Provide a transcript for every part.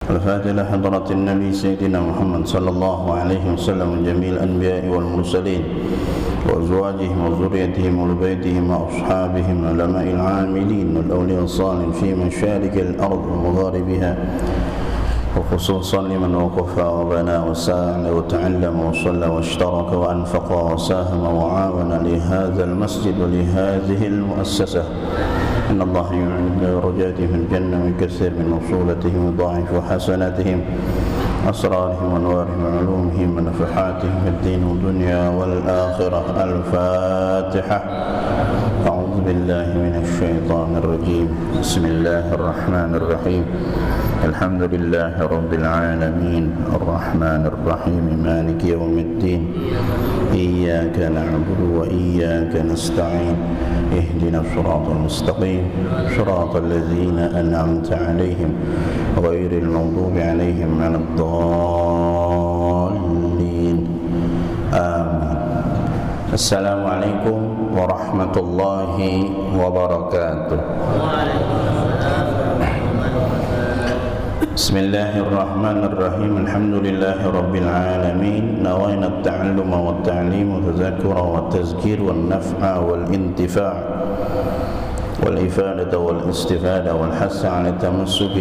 والفاتحة لحضرة النبي سيدنا محمد صلى الله عليه وسلم جميع الأنبياء والمرسلين وأزواجهم وذريتهم وبيتهم وأصحابهم علماء العاملين والأولياء الصالحين في مشارق الأرض ومغاربها وخصوصا لمن وقف وبنى وسعى وتعلم وصلى واشترك وأنفق وساهم وعاون لهذا المسجد ولهذه المؤسسة. إن الله يعين درجاتهم في الجنة ويكثر من وصولتهم ويضاعف حسناتهم أسرارهم وأنوارهم وعلومهم ونفحاتهم في الدين والدنيا والآخرة. الفاتحة. أعوذ بالله من الشيطان الرجيم. بسم الله الرحمن الرحيم. الحمد لله رب العالمين الرحمن الرحيم مالك يوم الدين إياك نعبد وإياك نستعين اهدنا الصراط المستقيم صراط الذين أنعمت عليهم غير المغضوب عليهم ولا الضالين آمين. السلام عليكم ورحمة الله وبركاته. بسم الله الرحمن الرحيم. الحمد لله رب العالمين. نوينا التعلم والتعليم والتذكر والتذكير والنفع والانتفاع والإفادة والاستفادة والحث على التمسك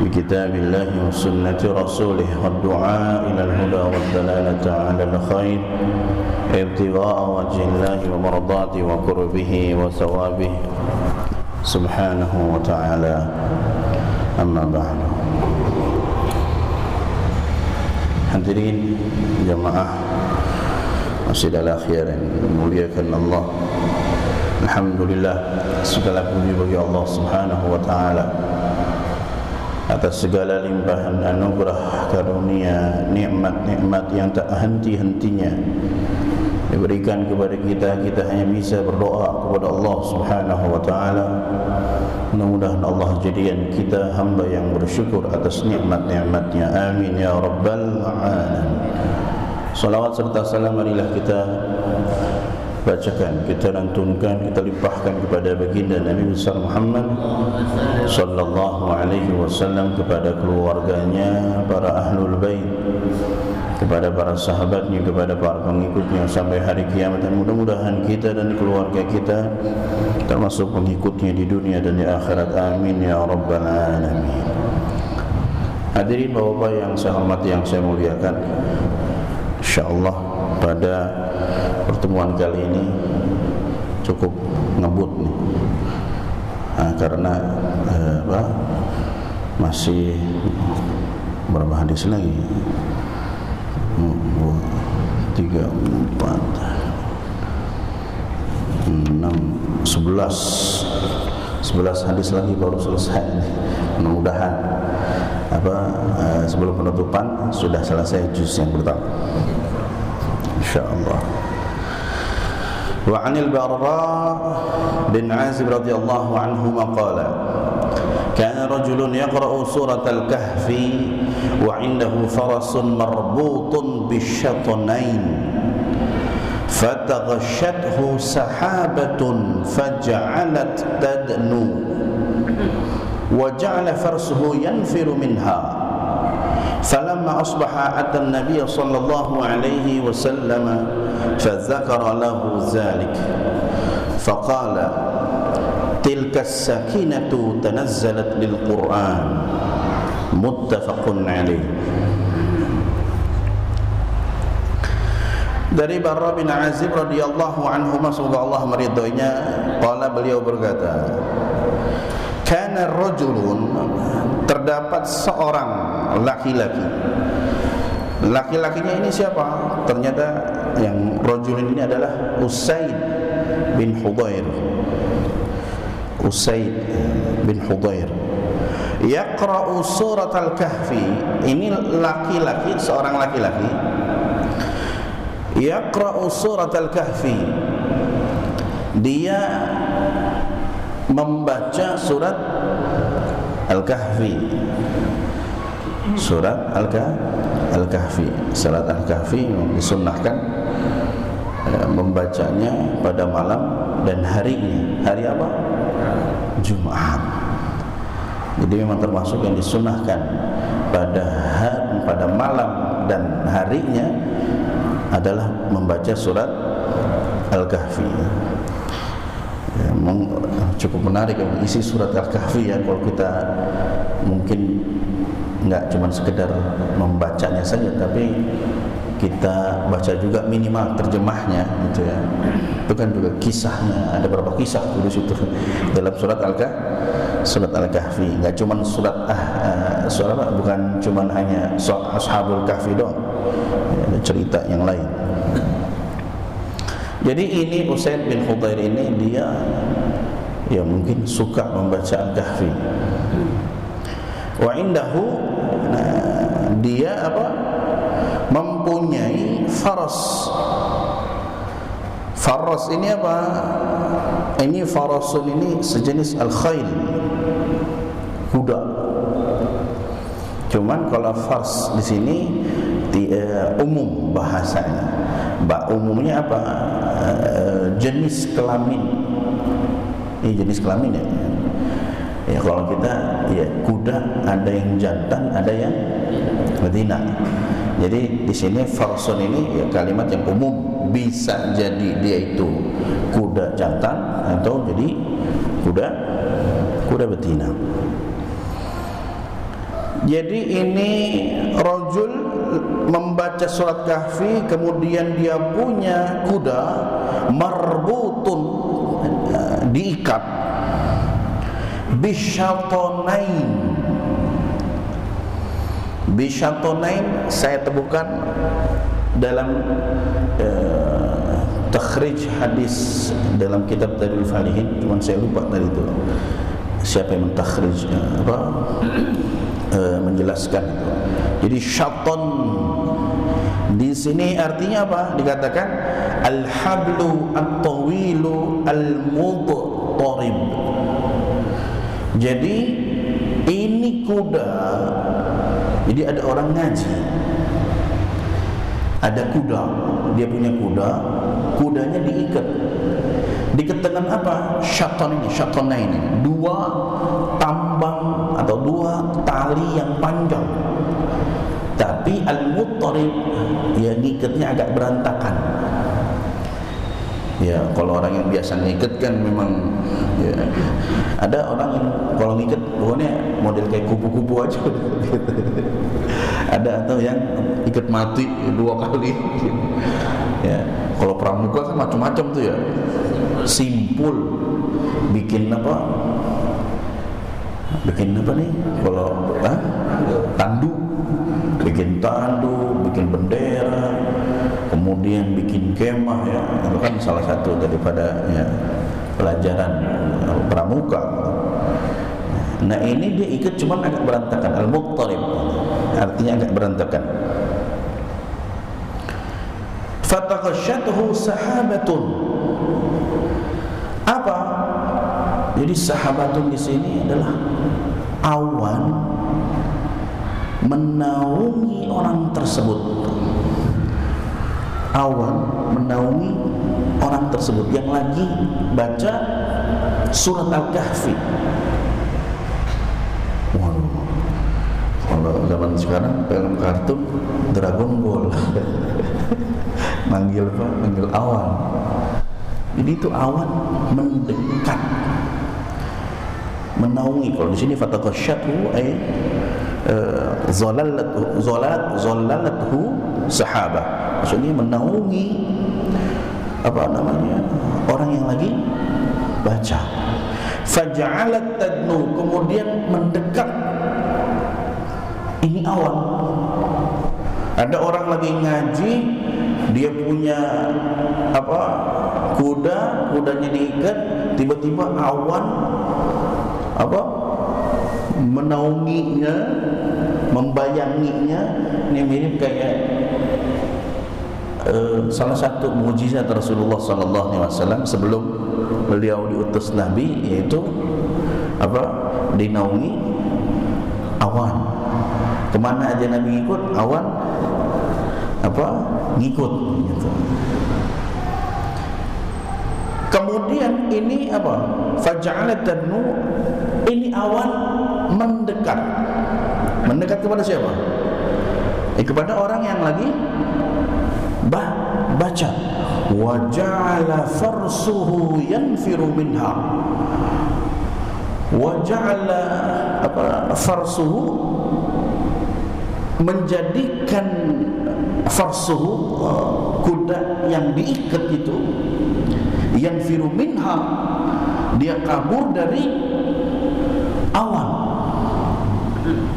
بكتاب الله وسنة رسوله والدعاء إلى الهدى والدلالة على الخير ابتغاء وجه الله ومرضاته وقربه وثوابه سبحانه وتعالى. أما بعد. Hadirin jamaah masjid Al-Akhyar yang dimuliakan Allah. Alhamdulillah, segala puji bagi Allah Subhanahu wa taala atas segala limpahan anugerah karunia, nikmat-nikmat yang tak henti-hentinya diberikan kepada kita. Kita hanya bisa berdoa kepada Allah Subhanahu wa taala. Mudah-mudahan Allah jadikan kita hamba yang bersyukur atas nikmat-nikmatnya. Amin ya rabbal alamin. Salawat serta salam marilah kita bacakan, kita lantunkan, kita limpahkan kepada baginda Nabi besar Muhammad sallallahu alaihi wasallam, kepada keluarganya, para ahlul bait, kepada para sahabatnya, kepada para pengikutnya sampai hari kiamat. Dan mudah-mudahan kita dan keluarga kita termasuk pengikutnya di dunia dan di akhirat. Amin ya rabbal alamin. Hadirin bapak-bapak yang saya hormati, yang saya muliakan, insyaallah pada pertemuan kali ini cukup ngebut nih, karena masih berapa hadis lagi? 3, 4, 6, 11 hadis lagi baru selesai. Mudah-mudahan sebelum penutupan sudah selesai juz yang pertama, insyaallah. Wa 'anil Barra bin 'Azib radhiyallahu anhu qala kana rajulun yaqra'u suratal kahfi wa 'indahu farasun marbutun bishatnain fataghashathu sahabatun faja'alat tadnu wa ja'ala farsuhu yanfiru minha falamma asbaha ata an-nabiy sallallahu alaihi wasallam fadzakara lahu dhalik faqala tilka as-sakinatu tanazzalat lil Qur'an muttafaqun alaih. Dari Barra bin Azib radhiyallahu anhu, semoga Allah meridhoinya, qala, beliau berkata, kana rajulun, terdapat seorang laki-laki. Laki-lakinya ini siapa? Ternyata yang rajulun ini adalah Usaid bin Hudhair. Usaid bin Hudhair yaqra'u surat al-kahfi. Ini laki-laki, seorang laki-laki yaqra'u surat al-kahfi. Dia membaca surat Al-Kahfi. Surat Al-Kahfi. Surat Al-Kahfi disunnahkan membacanya pada malam dan harinya. Hari apa? Jumat. Jadi memang termasuk yang disunnahkan pada malam dan harinya adalah membaca surat Al-Kahfi. Ya, cukup menarik isi surat Al-Kahfi ya, kalau kita mungkin enggak cuma sekedar membacanya saja, tapi kita baca juga minimal terjemahnya gitu ya. Itu kan juga kisahnya, ada beberapa kisah di situ dalam surat Al-Kahfi. Enggak cuma bukan cuma hanya Ashabul Kahfi doang. Ada cerita yang lain. Jadi ini Usaid bin Khudair ini dia ya mungkin suka membaca Al-Kahfi. Wa indahu, dia mempunyai faras. Faras ini apa? Ini farasun ini sejenis al-khail, kuda. Cuman kalau fars di sini umum bahasanya. Umumnya apa? Jenis kelamin. Ini jenis kelamin ya. Ya kalau kita ya kuda ada yang jantan, ada yang betina. Jadi di sini farsun ini ya kalimat yang umum, bisa jadi dia itu kuda jantan atau jadi kuda betina. Jadi ini rajul membaca surat Kahfi, kemudian dia punya kuda marbutun, diikat bisyatonain saya temukan dalam takhrij hadis dalam kitab Tadribul Falihin, cuman saya lupa tadi itu siapa yang mentakhrij menjelaskan itu. Jadi syaton di sini artinya apa? Dikatakan al-hablu at-tawilu al-mudtarib. Jadi ini kuda. Jadi ada orang ngaji, ada kuda, dia punya kuda, kudanya diikat. Diikat dengan apa? Syatan ini, dua tambang atau dua tali yang panjang. Tapi al-muttarib ya ngikatnya agak berantakan. Ya kalau orang yang biasa ngikat kan memang ya, ada orang yang kalau ngikat pokoknya model kayak kupu-kupu aja gitu. Ada atau yang ikat mati 2 kali ya. Kalau pramuka kan macam-macam tuh ya, simpul bikin apa nih kalau tandu, bikin tandu, bikin bendera, kemudian bikin kemah ya, itu kan salah satu daripada ya, pelajaran pramuka. Nah ini dia ikut cuman agak berantakan, al-muttarib artinya agak berantakan. Fataghashatuhu sahabatun. Apa? Jadi sahabatun di sini adalah awan menaungi orang tersebut. Awan menaungi orang tersebut yang lagi baca surat Al-Kahfi. Waduh, kalau zaman sekarang film kartun Dragon Ball manggil awan. Jadi itu awan mendekat, menaungi. Kalau di sini fataghashatu ay zallalathu sahabah. Maksudnya menaungi orang yang lagi baca. Faja'alat tadnu, kemudian mendekat. Ini awan. Ada orang lagi ngaji, dia punya kudanya diikat, tiba-tiba awan menaunginya, membayanginya. Ini mirip kayak salah satu mukjizat Rasulullah sallallahu alaihi wasallam sebelum beliau diutus nabi, yaitu dinaungi awan. Kemana aja nabi ikut, awan ngikut gitu. Kemudian ini faja'alat tadnu, ini awan mendekat. Mendekat kepada siapa? Kepada orang yang lagi baca. Wa ja'ala farsuhu yanfiru minha. Wa ja'ala farsuhu, menjadikan farsuhu, kuda yang diikat itu, yanfiru minha, dia kabur dari awan.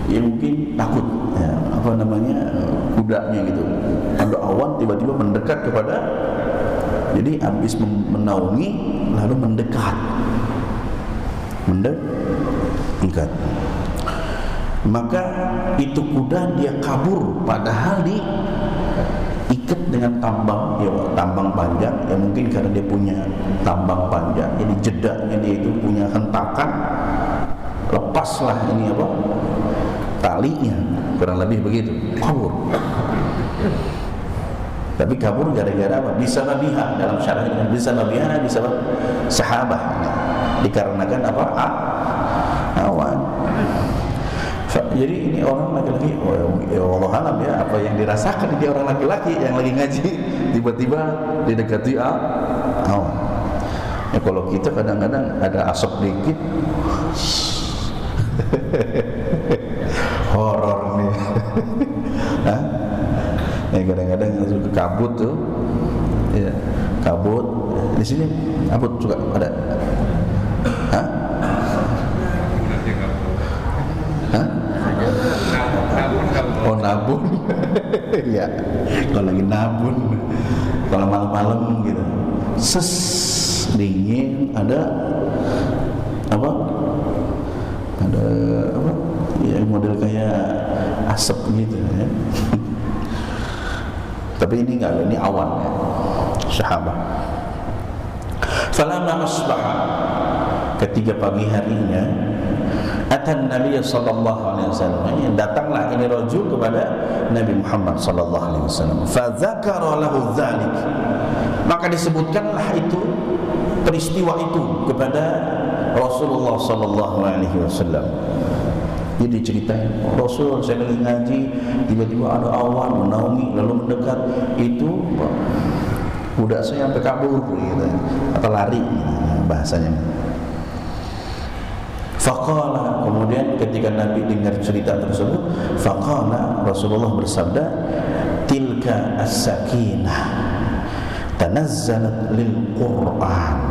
Ya mungkin takut, ya, kudanya gitu. Ada awan tiba-tiba mendekat kepada, jadi habis menaungi lalu mendekat. Maka itu kuda dia kabur, padahal diikat dengan tambang, ya tambang panjang, ya mungkin karena dia punya tambang panjang, jadi jedaknya dia itu punya hentakan, lepaslah ini talinya, kurang lebih begitu, kabur. Tapi kabur gara-gara apa? Bisa nabiha, dalam syarah ini bisa nabiha, bisa sahabah, dikarenakan apa? Awan. Jadi ini orang laki-laki, ya Allah alam ya, apa yang dirasakan dia orang laki-laki yang lagi ngaji, tiba-tiba didekati awan. Ya kalau kita kadang-kadang ada asap dikit, horor nih. Ya kadang-kadang langsung ke kabut tuh, ya kabut. Di sini kabut juga ada. Oh nabun. Ya, kalau lagi nabun, kalau malam-malam gitu, dingin, ada apa? Ya model kayak asap gitu ya. Tapi ini enggak, ini awan ya, sahabat. Falamma asbaha, ketika pagi harinya, atan Nabi sallallahu alaihi wasallam, datanglah ini rajul kepada Nabi Muhammad sallallahu alaihi wasallam. Fa dzakara lahu dzalik, maka disebutkanlah itu peristiwa itu kepada Rasulullah sallallahu alaihi wasallam. Jadi diceritain, Rasul saya lagi ngaji, tiba-tiba ada awan menaungi lalu mendekat, itu budak saya sampai kabur gitu, atau lari bahasanya. Faqala, kemudian ketika Nabi dengar cerita tersebut, faqala, Rasulullah bersabda, tilka as-sakinah tanazzalat lil Qur'an.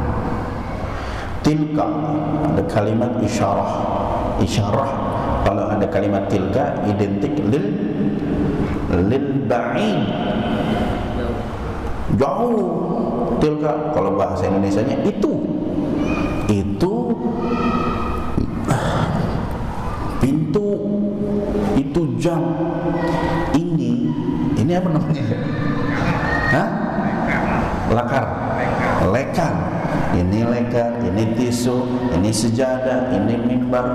Tilka, ada kalimat isyarah. Kalau ada kalimat tilka identik lil ba'id, jauh. Tilka kalau bahasa Indonesianya itu pintu, itu jam, ini apa namanya? Lekar. Ini lekar, ini tisu, ini sejadah, ini mimbar,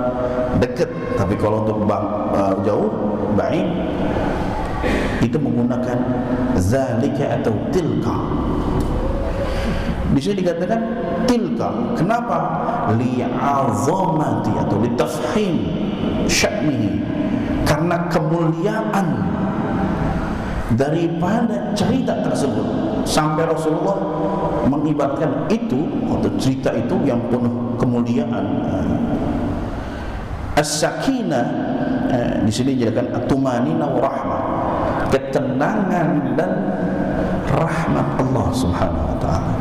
dekat. Tapi kalau untuk jauh, ba'id, itu menggunakan zalika atau tilka. Di sini dikatakan tilka. Kenapa? Li'azamati atau litafhim sya'nihi, karena kemuliaan daripada cerita tersebut, sampai Rasulullah mengibaratkan itu atau cerita itu yang penuh kemuliaan. As-sakinah di sini dijadikan at-tumanina wa rahmah, ketenangan dan rahmat Allah Subhanahu wa taala.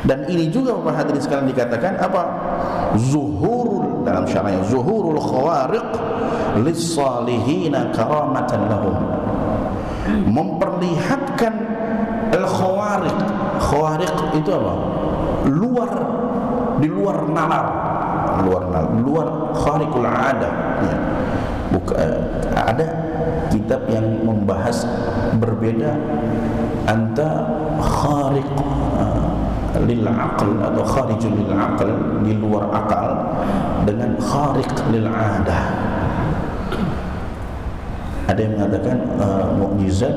Dan ini juga Bapak hadirin sekalian dikatakan apa? Zuhurul, dalam syarahnya, zuhurul khawariq lis-salihina karamatan lahum, memperlihatkan al-khawariq. Khawariq itu apa? Di luar nalar, luar khariqul adah ya. Ada kitab yang membahas berbeda antara khariq lil aql atau kharijul lil aql, di luar akal, dengan khariq lil adah. Ada yang mengatakan mukjizat,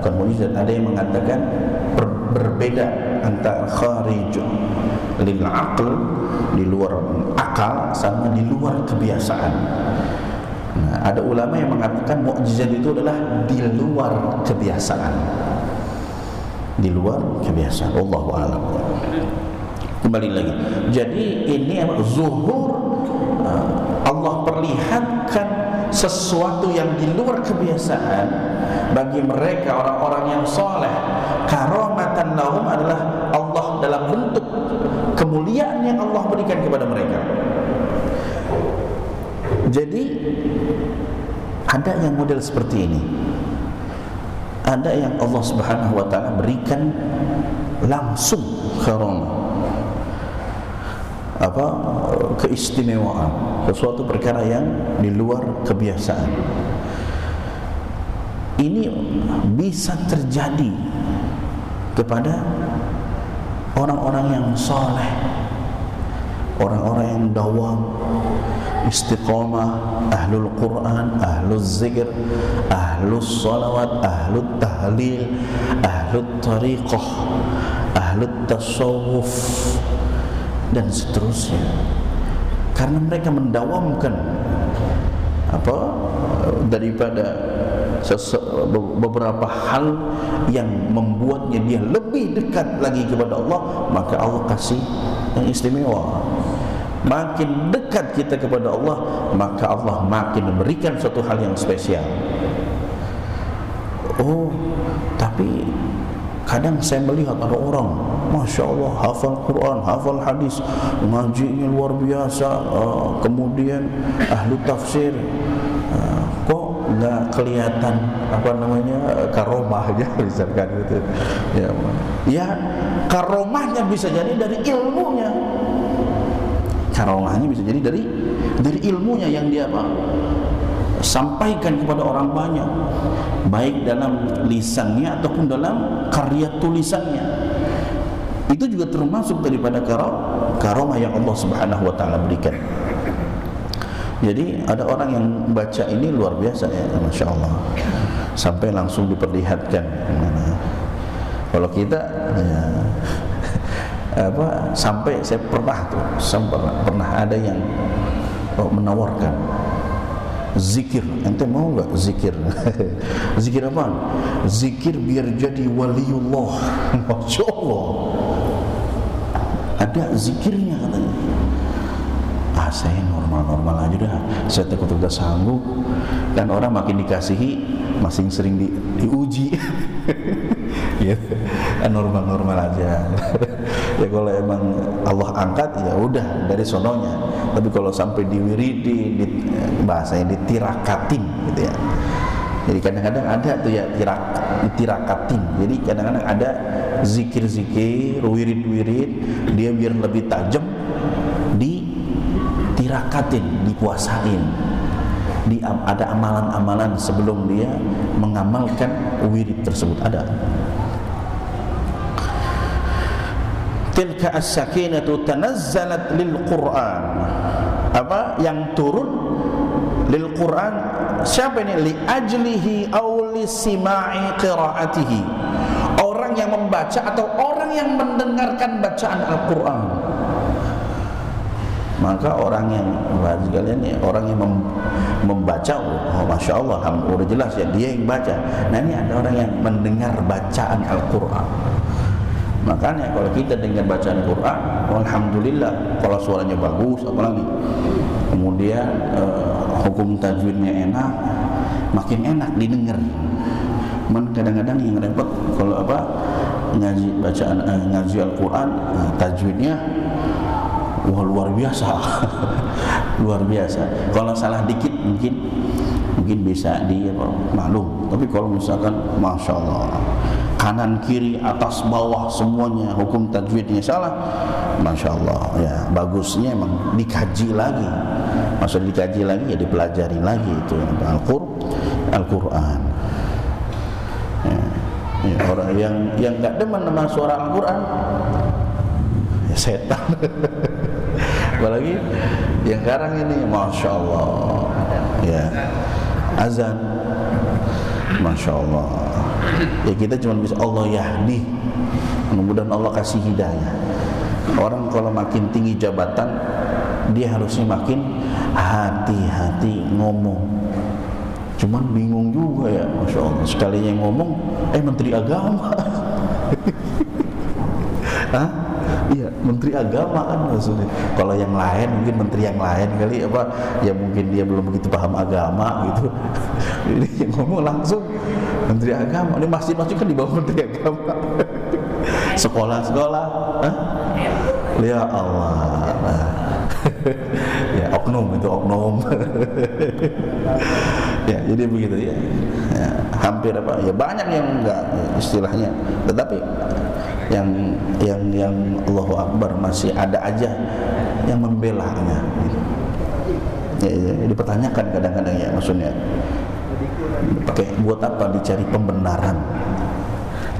bukan mukjizat, ada yang mengatakan berbeda antara kharij lil aql, di luar akal, sama di luar kebiasaan. Nah, ada ulama yang mengatakan mukjizat itu adalah di luar kebiasaan. Di luar kebiasaan. Wallahu a'lam. Kembali lagi. Jadi ini zuhur, Allah perlihatkan sesuatu yang di luar kebiasaan bagi mereka orang-orang yang soleh. Karamatan lahum adalah Allah dalam bentuk kemuliaan yang Allah berikan kepada mereka. Jadi ada yang model seperti ini. Ada yang Allah Subhanahu wa taala berikan langsung karamah, keistimewaan, sesuatu perkara yang di luar kebiasaan. Ini bisa terjadi kepada orang-orang yang saleh, orang-orang yang dawam, istiqamah, ahlul Quran, ahlul zikr, ahlul salawat, ahlul tahlil, ahlul tariqah, ahlul tasawuf, dan seterusnya. Karena mereka mendawamkan daripada beberapa hal yang membuatnya dia lebih dekat lagi kepada Allah, maka Allah kasih yang istimewa. Makin dekat kita kepada Allah, maka Allah makin memberikan suatu hal yang spesial. Tapi kadang saya melihat ada orang, Masya Allah, hafal Quran, hafal hadis, ngajinya luar biasa, kemudian ahlu tafsir, kok nggak kelihatan karomah aja misalkan gitu. Ya karomahnya bisa jadi dari ilmunya. Karomahnya bisa jadi dari ilmunya yang dia sampaikan kepada orang banyak, baik dalam lisannya ataupun dalam karya tulisannya. Itu juga termasuk daripada karomah yang Allah Subhanahu wa taala berikan. Jadi ada orang yang baca ini luar biasa ya, Masya Allah, sampai langsung diperlihatkan. Kalau kita sampai saya pernah ada yang menawarkan zikir. Ente mau nggak zikir? Zikir apa? Zikir biar jadi waliullah. Masya Allah, ada zikirnya katanya. Saya normal-normal aja dah, saya takut udah sanggup. Dan orang makin dikasihi, masing sering diuji. Ya, normal-normal aja. Ya kalau emang Allah angkat, ya udah dari sononya. Tapi kalau sampai diwiridi, bahasanya ditirakatin gitu ya. Jadi kadang-kadang ada tuh ya ditirakatin. Jadi kadang-kadang ada zikir-zikir, wirid-wirid, dia biar lebih tajam, ditirakatin, dikuasain. Ada amalan-amalan sebelum dia mengamalkan wirid tersebut. Ada. Tilka as-sakinatu tanazzalat lil Quran. Yang turun lil Quran? Siapa ini? Li ajlihi aw li sima'i qiraatihi. Orang yang membaca atau orang yang mendengarkan bacaan Al-Quran. Maka orang yang orang yang membaca, Masya Allah, udah jelas ya, dia yang baca. Nah ini ada orang yang mendengar bacaan Al-Quran. Makanya kalau kita dengar bacaan Quran, alhamdulillah, kalau suaranya bagus, apalagi kemudian hukum tajwidnya enak, makin enak didengar. Kadang-kadang yang repot kalau ngaji bacaan ngaji Al-Quran, tajwidnya luar biasa. Luar biasa. Kalau salah dikit mungkin bisa maklum. Tapi kalau misalkan Masya Allah, kanan kiri atas bawah semuanya hukum tajwidnya salah, Masya Allah ya, bagusnya emang dikaji lagi. Maksud dikaji lagi ya dipelajari lagi itu Al-Quran. Ya, orang yang nggak demen sama suara Al-Quran ya setan. Apalagi yang sekarang ini, Masya Allah ya, azan, Masya Allah ya, kita cuma bisa Allah yahdi, mudah-mudahan Allah kasih hidayah. Orang kalau makin tinggi jabatan, dia harusnya makin hati-hati ngomong. Cuman bingung juga ya, Masya Allah. Sekalinya yang ngomong, Menteri Agama. Hah? Iya, Menteri Agama kan maksudnya. Kalau yang lain mungkin menteri yang lain kali apa, ya mungkin dia belum begitu paham agama gitu. Jadi yang ngomong langsung Menteri Agama. Ini masjid-masjid kan di bawah Menteri Agama. Sekolah-sekolah, ya Allah. Ya oknum itu oknum. Ya jadi begitu ya. Ya hampir apa ya, banyak yang enggak istilahnya, tetapi yang Allahu Akbar masih ada aja yang membelanya. Ya, dipertanyakan kadang-kadang ya, maksudnya pakai buat apa dicari pembenaran,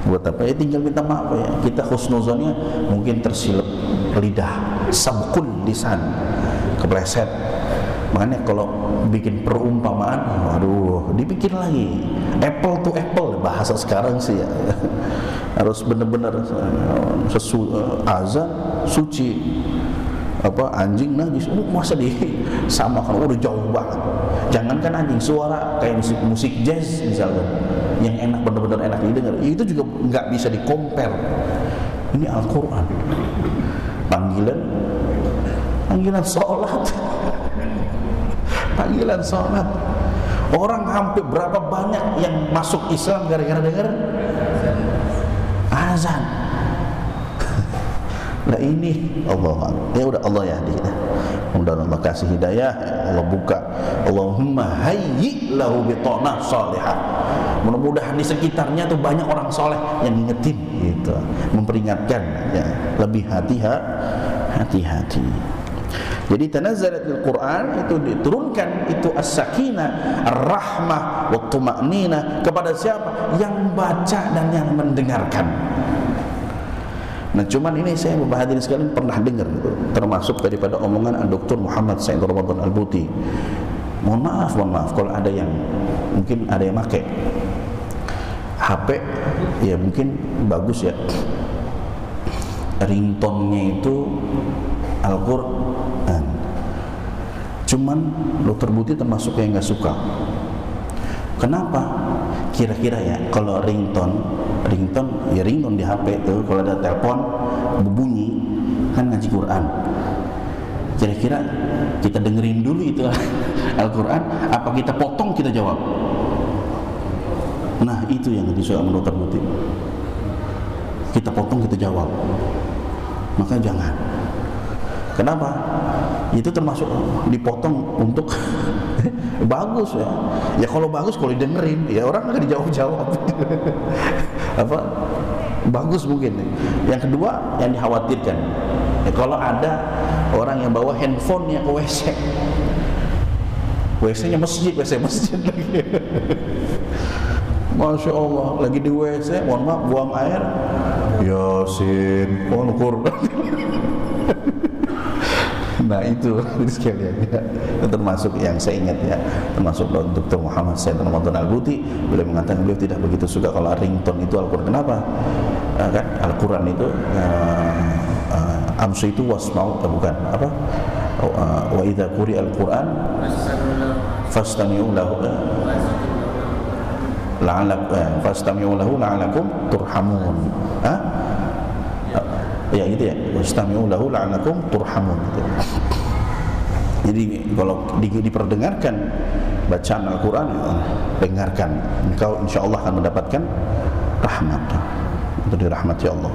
buat apa ya, tinggal minta maaf ya. Kita husnuzonnya mungkin tersilap lidah, sabqul lisan, kepleset. Makanya kalau bikin perumpamaan, waduh, dipikir lagi. Apple to apple bahasa sekarang sih ya. Harus benar-benar azan suci, apa anjing najis, masa sama kan udah jauh banget. Jangankan anjing, suara kayak musik jazz misalnya, yang enak, benar-benar enak didengar, itu juga nggak bisa di-compare. Ini Al-Quran, panggilan sholat. Panggilan sholat. Orang hampir berapa banyak yang masuk Islam gara-gara dengar azan. Nah ini Allah, ya udah Allah ya kita. Mudah-mudahan Allah kasih hidayah, Allah buka. Allahumma hayyi lahu bitanah salihah. Mudah-mudahan di sekitarnya tuh banyak orang soleh yang ngingetin gitu, memperingatkan ya, lebih hati-hati. Jadi tanazzalatil Quran itu diturunkan, itu as-sakinah, ar-rahmah, wa tuma'ninah kepada siapa? Yang baca dan yang mendengarkan. Nah cuman ini saya hadirin sekalian pernah dengar gitu, termasuk daripada omongan Dr. Muhammad Said Ramadan Al-Buti. Mohon maaf kalau ada yang mungkin ada yang pakai HP ya, mungkin bagus ya, ringtone-nya itu Al-Quran. Cuman Dr. Buti termasuk yang nggak suka. Kenapa? Kira-kira ya, kalau ringtone ya, ringtone di HP itu kalau ada telepon berbunyi kan ngaji Quran. Kira-kira kita dengerin dulu itu Al-Quran, apa kita potong kita jawab? Nah itu yang disuka sama Dr. Buti. Kita potong kita jawab. Maka jangan. Kenapa? Itu termasuk dipotong untuk bagus ya. Ya kalau bagus kalau didengerin, ya orang nggak dijawab-jawab. Apa? Bagus mungkin. Yang kedua yang dikhawatirkan, ya, kalau ada orang yang bawa handphonenya ke WC, WC-nya masjid lagi. Masya Allah, lagi di WC, mohon maaf, buang air, Yasin, Al-Quran. Nah itu sekalian ya, termasuk yang saya ingat ya, termasuk Dr. Muhammad Said Ramadan Al-Buti, beliau mengatakan beliau tidak begitu suka kalau ringtone itu Al-Quran. Kenapa? Kan Al-Quran itu amsu itu wasma'u, bukan apa? Wa idza quri'a Al-Quran fastami'u lahu la'alakum turhamun. Ya gitu ya, wastami'u lahu la'alakum turhamun gitu. Jadi kalau diperdengarkan bacaan Al-Quran, dengarkan, engkau insyaallah akan mendapatkan rahmat, itu dirahmati Allah.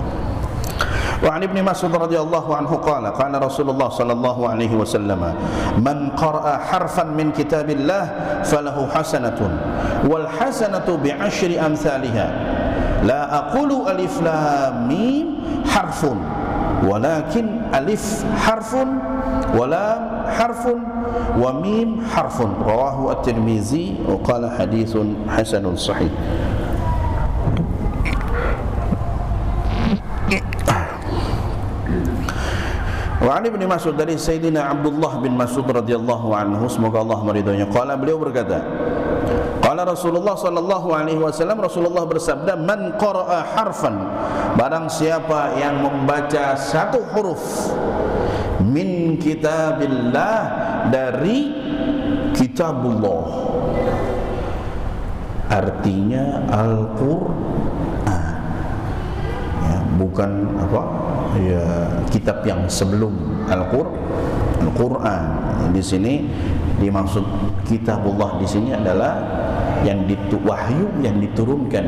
Wa an Ibnu Mas'ud radhiyallahu anhu qala qala Rasulullah sallallahu alaihi wasallam, man qara'a harfan min kitabillah falahu hasanatun wal hasanatu bi 'ashri amsalha la aqulu alif lam mim harfun walakin alif harfun wa lam harfun wa mim harfun. Rawahu at-Tirmizi wa qala haditsun hasanun sahih. Wa an Ibnu Mas'ud, dari Sayyidina Abdullah bin Mas'ud radhiyallahu anhu, semoga Allah meridhoinya, qala, beliau berkata, qala Rasulullah sallallahu alaihi wasallam, Rasulullah bersabda, man qara'a harfan, barang siapa yang membaca satu huruf min kitabillah, dari kitabullah, artinya Al-Qur'an. Ya, bukan apa? Ya, kitab yang sebelum Al-Qur'an. Di sini dimaksud kitabullah di sini adalah yang wahyu yang diturunkan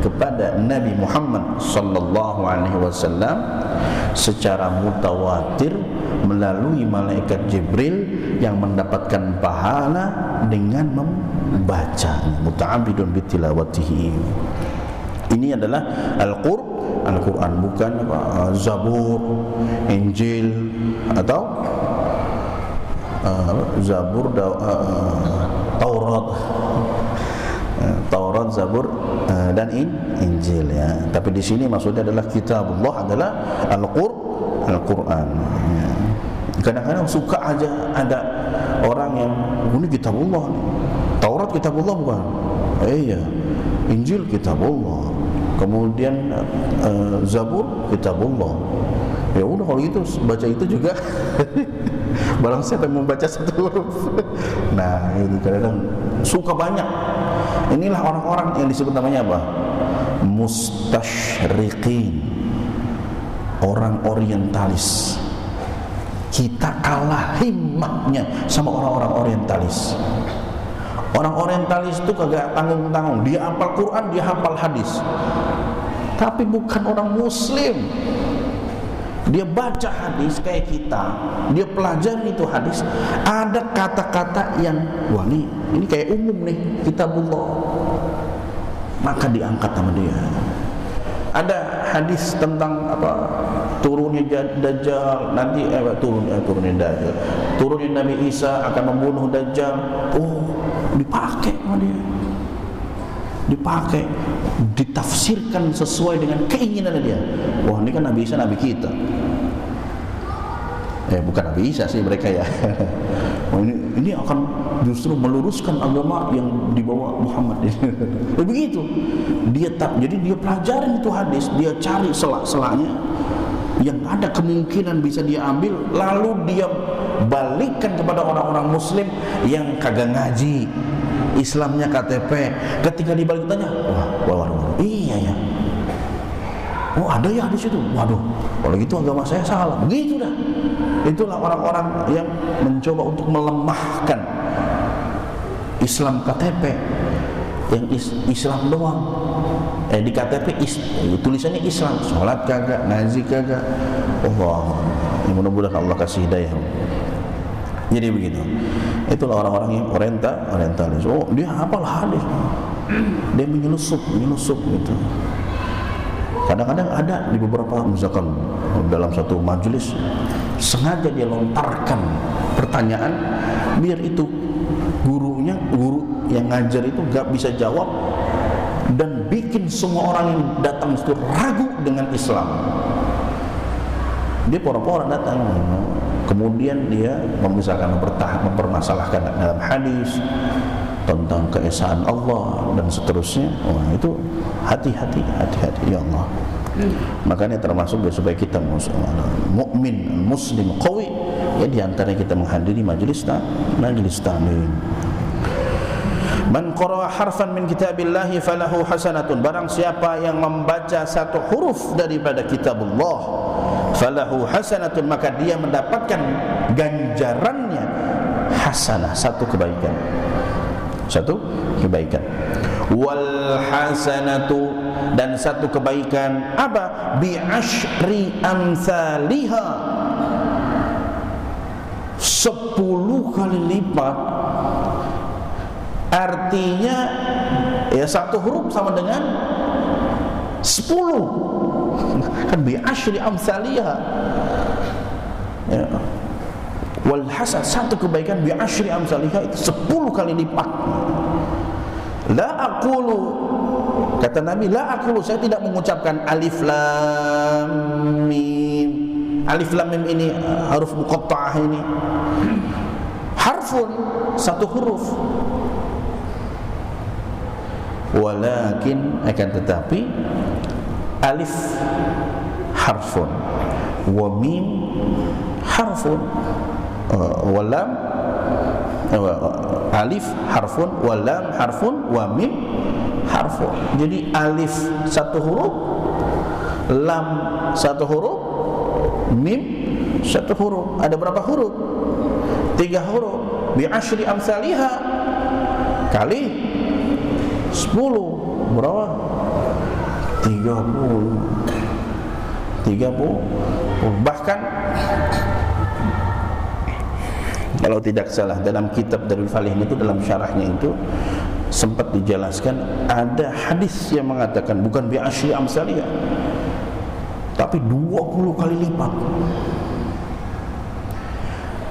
kepada Nabi Muhammad sallallahu alaihi wasallam secara mutawatir melalui malaikat Jibril yang mendapatkan pahala dengan membacanya, muta'abbidun bitilawatihi. Ini adalah Al-Qur'an, bukan apa, Zabur, Injil atau Zabur, Taurat, Zabur dan Injil ya. Tapi di sini maksudnya adalah kitabullah adalah Al-Qur'an. Ya. Kadang-kadang suka aja ada orang yang ini kitabullah, Taurat kitabullah bukan? Iya. Injil kitabullah. Kemudian Zabur kitabullah. Ya udah kalau gitu baca itu juga. Barang siapa yang membaca satu huruf. Nah, itu kadang-kadang suka banyak. Inilah orang-orang yang disebut namanya apa? Mustasyriqin. Orang orientalis. Kita kalah himmahnya sama orang-orang orientalis. Orang orientalis itu kagak tanggung-tanggung. Dia hafal Quran, dia hafal hadis. Tapi bukan orang muslim. Dia baca hadis kayak kita, dia pelajari itu hadis, ada kata-kata yang wah ini kayak umum nih, kitabullah, maka diangkat sama dia. Ada hadis tentang apa, turunnya Dajjal nanti, turunnya Dajjal, turunnya Nabi Isa akan membunuh Dajjal. Oh, dipakai sama dia, dipakai, ditafsirkan sesuai dengan keinginan dia. Wah, ini kan Nabi Isa, Nabi kita. Bukan Nabi Isa sih mereka ya. Oh, ini akan justru meluruskan agama yang dibawa Muhammad. Begitu. Jadi dia pelajarin itu hadis, dia cari selak-selaknya yang ada kemungkinan bisa dia ambil, lalu dia balikkan kepada orang-orang muslim yang kagak ngaji. Islamnya KTP. Ketika dibalik tanya, waduh, iya ya. Oh, ada ya di situ. Waduh, kalau gitu agama saya salah. Begitu dah. Itulah orang-orang yang mencoba untuk melemahkan Islam KTP, yang Islam doang. Di KTP tulisannya Islam, sholat kagak, ngaji kagak. Allah, mudah-mudahan Allah kasih hidayah. Jadi begitu. Itulah orang-orang yang orientalis. Oh, dia hafal hadis. Dia menyelusup gitu. Kadang-kadang ada di beberapa, misalkan dalam satu majelis, sengaja dia lontarkan pertanyaan biar itu guru yang ngajar itu gak bisa jawab dan bikin semua orang yang datang itu ragu dengan Islam. Dia pura-pura datang, kemudian dia mempermasalahkan dalam hadis tentang keesaan Allah dan seterusnya. Wah, itu hati-hati ya Allah. Makanya termasuk supaya kita mukmin muslim qawi, ya diantara kita menghadiri majelis taklim. Man qara'a harfan min kitabillahi falahu hasanatun. Barang siapa yang membaca satu huruf daripada kitabullah, falahu hasanatun, maka dia mendapatkan ganjarannya hasanah, satu kebaikan. Wal hasanatu, dan satu kebaikan apa? Bi asyri amsalihha, 10 kali lipat. Artinya ya satu huruf sama dengan 10. Kan bi asyri amsalihha. Ya. Wal hasan, satu kebaikan bi asyri amsalihha itu 10 kali lipat. La aqulu, kata Nabi, la aqulu, saya tidak mengucapkan alif lam mim. Alif lam mim ini huruf muqatta'ah ini. Harfun, satu huruf. Walakin, akan tetapi, alif harfun, wa mim harfun, wa lam alif harfun, wa lam harfun, wa mim harfun. Jadi alif satu huruf, lam satu huruf, mim satu huruf. Ada berapa huruf? 3 huruf. Bi asyri amsalihha, kali 10 berapa? 30. Bahkan kalau tidak salah dalam kitab Darul Falihin itu, dalam syarahnya itu sempat dijelaskan ada hadis yang mengatakan bukan bi asyri amsalihha, tapi 20 kali lipat.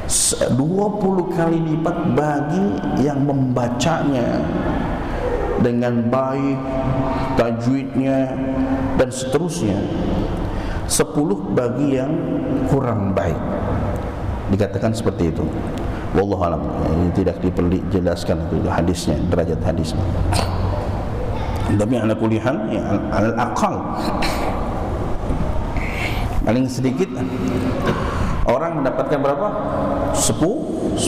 20 kali lipat bagi yang membacanya dengan baik, tajwidnya dan seterusnya. 10 bagi yang kurang baik. Dikatakan seperti itu. Wallahu a'lam. Ini tidak dijelaskan itu hadisnya, derajat hadisnya. Tapi ala kulli hal, ya, al aqal paling sedikit orang mendapatkan berapa? 10.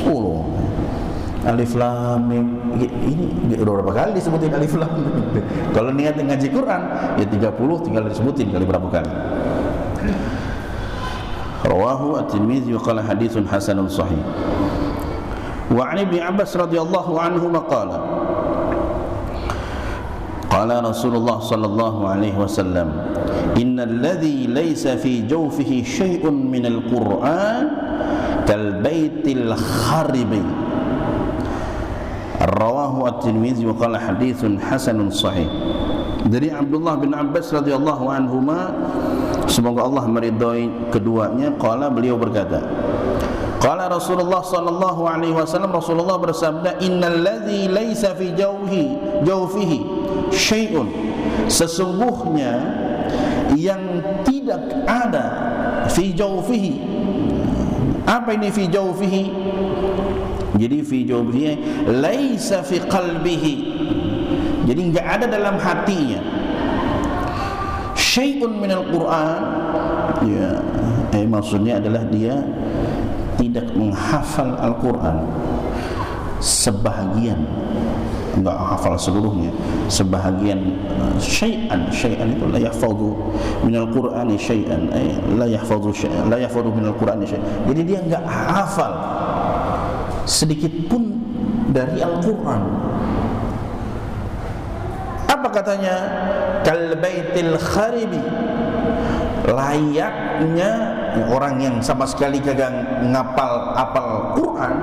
Alif lam mim. Ini udah berapa kali disebutin alif lam mim? Kalau niat ngaji Quran ya 30 tinggal disebutin kali berapa kali. Rawahu at-Tirmidzi wa qala haditsun hasanun sahih. Wa 'an Ibnu Abbas radhiyallahu anhu qala qala Rasulullah sallallahu alaihi wasallam, innal ladzi laysa fi jawfihi syai'un minal Qur'an kal baitil kharib. Rawahu at-Tirmidzi wa qala haditsun hasanun sahih. Dari Abdullah bin Abbas radhiyallahu anhuma, semoga Allah meridhai keduanya, qala, beliau berkata, qala Rasulullah sallallahu alaihi wasallam, Rasulullah bersabda, innal ladzi laisa fi jawfihi syai'un, sesungguhnya yang tidak ada fi jawfihi. Apa ini fi jawfihi? Jadi fi jawfihi laisa fi qalbihi, jadi enggak ada dalam hatinya syai'un minal Qur'an, ya, maksudnya adalah dia tidak menghafal Al-Quran, sebahagian, enggak hafal seluruhnya, sebahagian. Syai'an itu la yahfazu minal Qur'ani syai'an, la yahfazu minal Qur'ani syai'an. Jadi dia enggak hafal sedikit pun dari Al-Quran. Apa katanya? Kal baitil kharibi, layaknya orang yang sama sekali kagak ngapal Quran,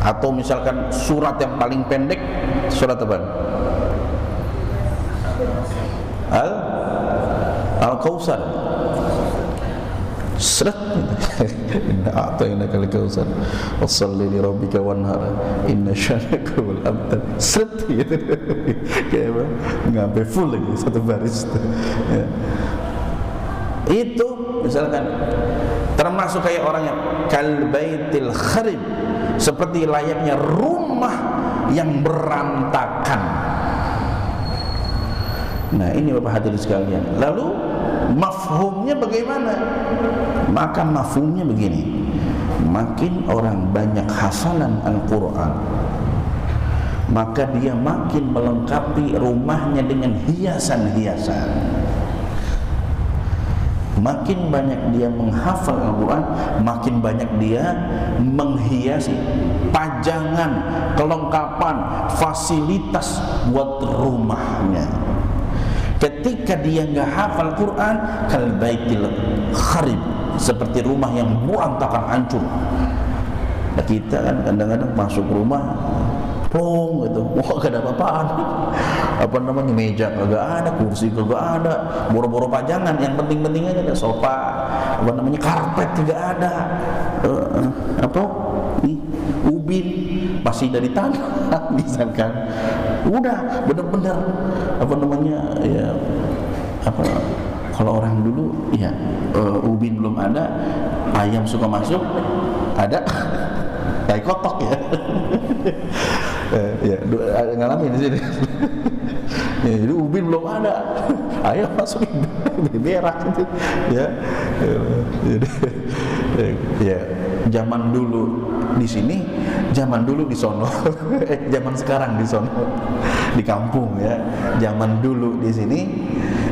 atau misalkan surat yang paling pendek, surat apa? Al-Kautsar. Seret inna a'tainaka al-kautsar wassalli li rabbika wanhar inna syani'aka wal abtar. Seret gitu. Kayak apa? Ngabe full lagi satu baris itu. Ya. Itu misalkan termasuk kayak orang yang kal baitil kharib, seperti layaknya rumah yang berantakan. Nah, ini Bapak hadirin sekalian. Lalu mafhumnya bagaimana? Maka mafhumnya begini, makin orang banyak hafalan Al-Quran, maka dia makin melengkapi rumahnya dengan hiasan-hiasan. Makin banyak dia menghafal Al-Quran, makin banyak dia menghiasi pajangan, kelengkapan, fasilitas buat rumahnya. Ketika dia nggak hafal Quran, kal baitil kharib, seperti rumah yang berantakan, hancur. Nah, kita kan kadang-kadang masuk rumah plong gitu, wah gak ada apa-apaan. Apa namanya, meja kagak ada, kursi kagak ada, boro-boro pajangan. Yang penting-penting aja ada sofa, apa namanya, karpet tidak ada, apa nih, ubin masih dari tanah misalkan. Udah bener-bener apa namanya, ya apa, kalau orang dulu ya ubin belum ada, ayam suka masuk, ada kayak kotok ya. Ya ngalamin di sini. Ya, jadi ubin belum ada, ayam masukin berak gitu ya. Jadi ya zaman dulu di sini, zaman dulu di sono. Zaman sekarang di sono, di kampung ya. Zaman dulu di sini,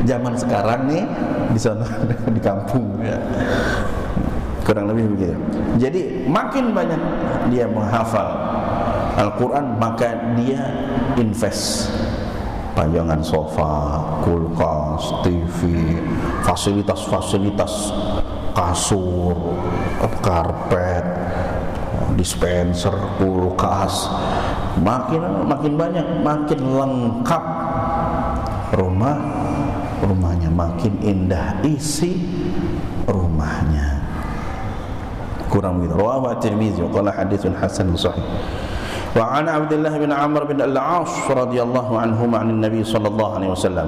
zaman sekarang nih di sono, di kampung ya. Kurang lebih begitu. Jadi makin banyak dia menghafal Al-Quran, maka dia invest pajangan sofa, kulkas, TV, fasilitas-fasilitas kasur, karpet, dispenser, kulkas, makin banyak, makin lengkap rumahnya, makin indah isi rumahnya. Kurang begitu. Rawahu At-Tirmidzi wa qala haditsun hasan sahih. Wa an Abdullah bin Amr bin Al-'As radhiyallahu anhuma 'an Nabi sallallahu alaihi wasallam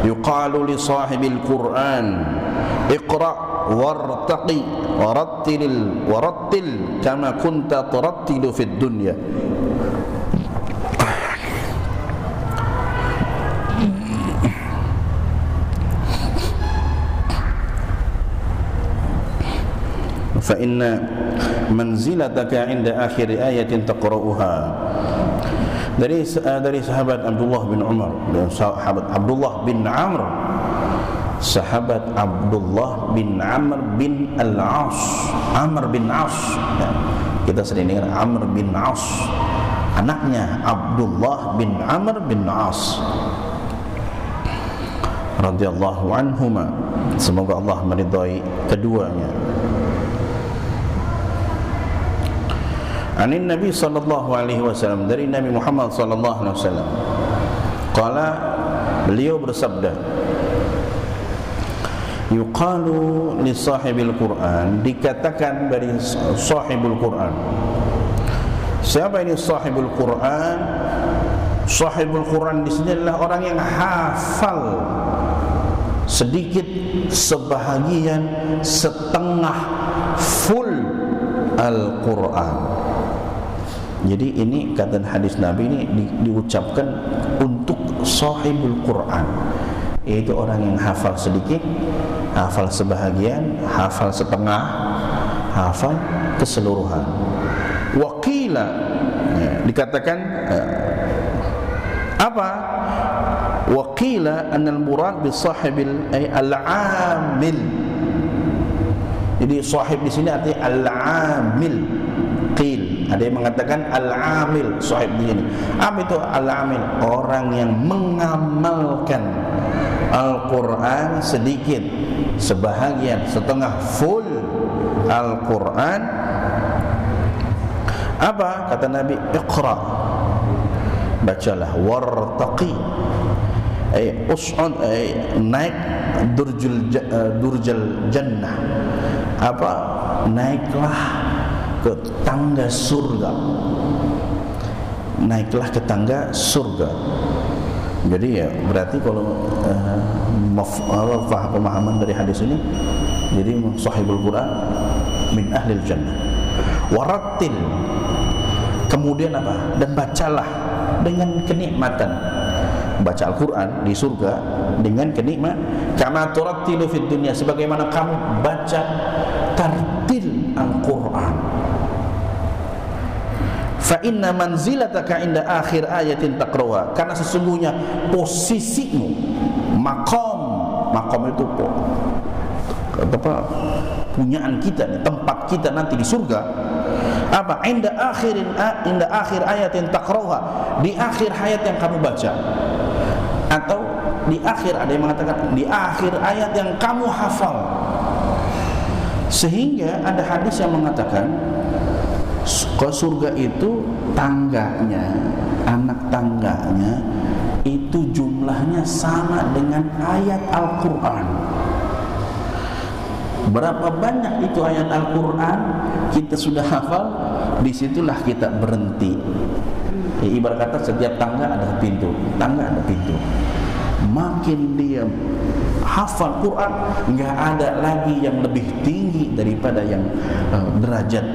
yuqalu li sahibil Qur'an iqra wartaqi warattil kama kunta turattilu fid dunya. Fa inna manzilataka 'inda akhir ayatin taqra'uha. Dari sahabat Abdullah bin Umar dan sahabat Abdullah bin Amr, sahabat Abdullah bin Amr bin Al-'As, Amr bin As ya. Kita sering dengar Amr bin As, anaknya Abdullah bin Amr bin As radhiyallahu anhuma, semoga Allah meridai keduanya. Anin Nabi sallallahu alaihi wasallam, dari Nabi Muhammad sallallahu alaihi wasallam, qala, beliau bersabda, yuqalu li sahibil Quran, dikatakan dari sahibul Quran. Siapa ini sahibul Quran? Sahibul Quran di sini adalah orang yang hafal sedikit, sebahagian, setengah, full Al-Quran. Jadi ini kata hadis Nabi ini diucapkan untuk sahibul Quran, yaitu orang yang hafal sedikit, hafal sebahagian, hafal setengah, hafal keseluruhan. Waqila, ya, dikatakan apa? Waqila annal murad bi sahibil ay al-amil. Jadi sahib di sini artinya al-amil. Qil, ada yang mengatakan al-amil, sahib di sini. Apa itu al-amil? Orang yang mengamalkan Al-Quran sedikit, sebahagian, setengah, full Al-Quran. Apa kata Nabi? Iqra, bacalah, wartaqi, us'ud, naik durjal jannah. Apa? Naiklah ke tangga surga, naiklah ke tangga surga. Jadi ya berarti kalau pemahaman dari hadis ini, jadi sahibul Quran min ahlil jannah. Warattil, kemudian apa? Dan bacalah dengan kenikmatan, baca Al-Quran di surga dengan kenikmat. Kama turattilu fid dunya, sebagaimana kamu baca tartil Al-Quran. Fa inna manzilataka inda akhir ayatin taqra'uha, karena sesungguhnya posisimu, makom itu apa, punyaan kita, tempat kita nanti di surga. Apa? Inda akhir ayatin taqra'uha, di akhir ayat yang kamu baca, atau di akhir, ada yang mengatakan di akhir ayat yang kamu hafal. Sehingga ada hadis yang mengatakan ke surga itu tangganya, anak tangganya itu jumlahnya sama dengan ayat Al-Quran. Berapa banyak itu ayat Al-Quran kita sudah hafal, disitulah kita berhenti. Ibarat kata setiap tangga ada pintu, makin dia hafal Quran, nggak ada lagi yang lebih tinggi daripada yang derajat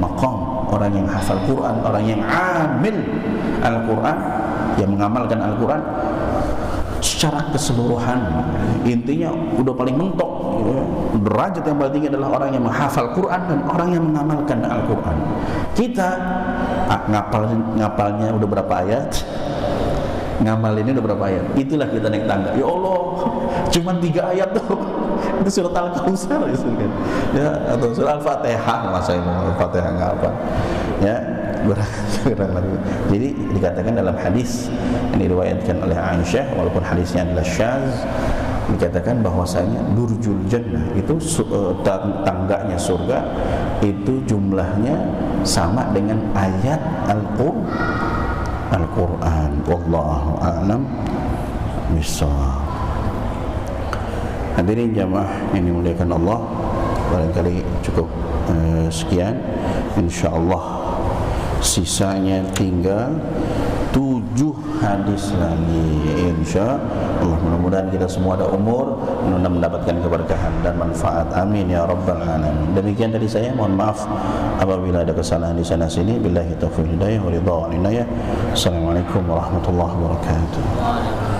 maqam orang yang hafal Quran, orang yang amil Al-Quran, yang mengamalkan Al-Quran. secara keseluruhan. Intinya udah paling mentok ya. Derajat yang paling tinggi adalah orang yang menghafal Quran dan orang yang mengamalkan Al-Quran. Kita ngapalnya udah berapa ayat, ngamalinnya udah berapa ayat, itulah kita naik tangga. Ya Allah, cuma 3 ayat tuh. Itu surat Al-Kautsar kan. Ya, atau surat Al-Fatihah, masa itu Al-Fatihah enggak apa. Ya, jadi dikatakan dalam hadis yang diriwayatkan oleh Aisyah, walaupun hadisnya adalah syaz, dikatakan bahwasanya durjul jannah itu tangganya surga itu jumlahnya sama dengan ayat Al-Quran. Wallahu a'lam bishawab. Hadirin jamaah yang dimuliakan Allah, barangkali cukup sekian. InsyaAllah sisanya tinggal 7 hadis lagi, insyaallah. Mudah-mudahan kita semua ada umur, mudah-mudahan mendapatkan keberkahan dan manfaat. Amin ya rabbal alamin. Demikian dari saya, mohon maaf apabila ada kesalahan di sana sini. Billahi taufiq hidayah wa ridha wal inayah. Assalamualaikum warahmatullahi wabarakatuh.